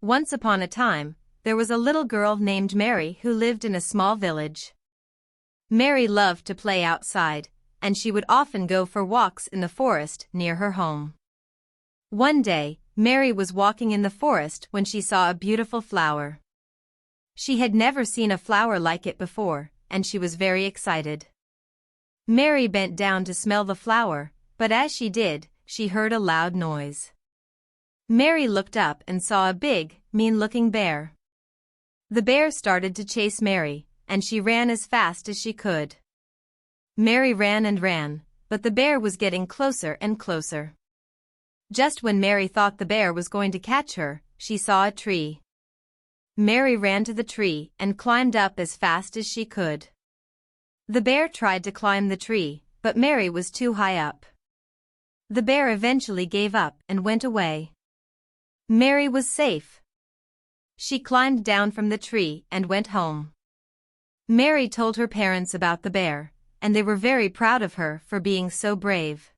Once upon a time, there was a little girl named Mary who lived in a small village. Mary loved to play outside, and she would often go for walks in the forest near her home. One day, Mary was walking in the forest when she saw a beautiful flower. She had never seen a flower like it before, and she was very excited. Mary bent down to smell the flower, but as she did, she heard a loud noise. Mary looked up and saw a big, mean-looking bear. The bear started to chase Mary, and she ran as fast as she could. Mary ran and ran, but the bear was getting closer and closer. Just when Mary thought the bear was going to catch her, she saw a tree. Mary ran to the tree and climbed up as fast as she could. The bear tried to climb the tree, but Mary was too high up. The bear eventually gave up and went away. Mary was safe. She climbed down from the tree and went home. Mary told her parents about the bear, and they were very proud of her for being so brave.